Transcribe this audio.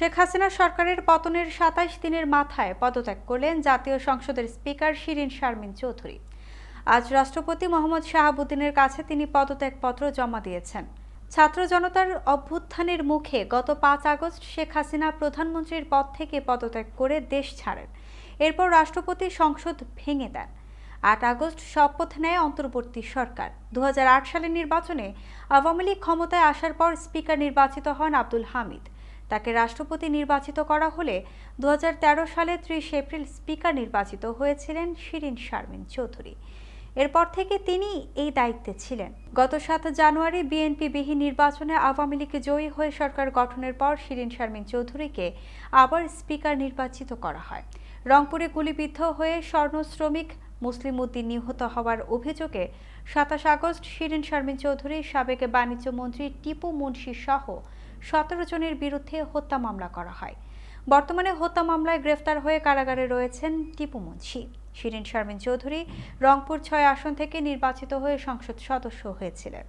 শেখ হাসিনা সরকারের পতনের ২৭ দিনের মাথায় পদত্যাগ করলেন জাতীয় সংসদের স্পিকার শিরীন শারমিন চৌধুরী। আজ রাষ্ট্রপতি মোহাম্মদ শাহাবুদ্দিনের কাছে তিনি পদত্যাগপত্র জমা দিয়েছেন। ছাত্র জনতার অভ্যুত্থানের মুখে গত ৫ আগস্ট শেখ হাসিনা প্রধানমন্ত্রীর পদ থেকে পদত্যাগ করে দেশ ছাড়েন। এরপর রাষ্ট্রপতি সংসদ ভেঙে দেন। ৮ আগস্ট শপথ নেয় অন্তর্বর্তী সরকার। ২০০৮ সালের নির্বাচনে আওয়ামী লীগ ক্ষমতায় আসার পর স্পিকার নির্বাচিত হন আব্দুল হামিদ। তাকে রাষ্ট্রপতি নির্বাচিত করা হলে ২০১৩ সালে ৩০ এপ্রিল স্পিকার নির্বাচিত হয়েছিলেন শিরীন শারমিন চৌধুরী। এরপর থেকে তিনি এই দায়িত্বে ছিলেন। গত ৭ জানুয়ারি বিএনপিবিহীন নির্বাচনে আওয়ামী লীগ জয়ী হয়ে সরকার গঠনের পর শিরীন শারমিন চৌধুরীকে আবার স্পিকার নির্বাচিত করা হয়। রংপুরে গুলিবিদ্ধ হয়ে স্বর্ণ শ্রমিক মুসলিম উদ্দিন নিহত হওয়ার অভিযোগে ২৭ আগস্ট শিরীন শারমিন চৌধুরী সাবেক বাণিজ্য মন্ত্রী টিপু মুন্সি সহ ১৭ জনের বিরুদ্ধে হত্যা মামলা করা হয়। বর্তমানে হত্যা মামলায় গ্রেফতার হয়ে কারাগারে রয়েছেন টিপু মুন্সি। শিরীন শারমিন চৌধুরী রংপুর ৬ আসন থেকে নির্বাচিত হয়ে সংসদ সদস্য হয়েছিলেন।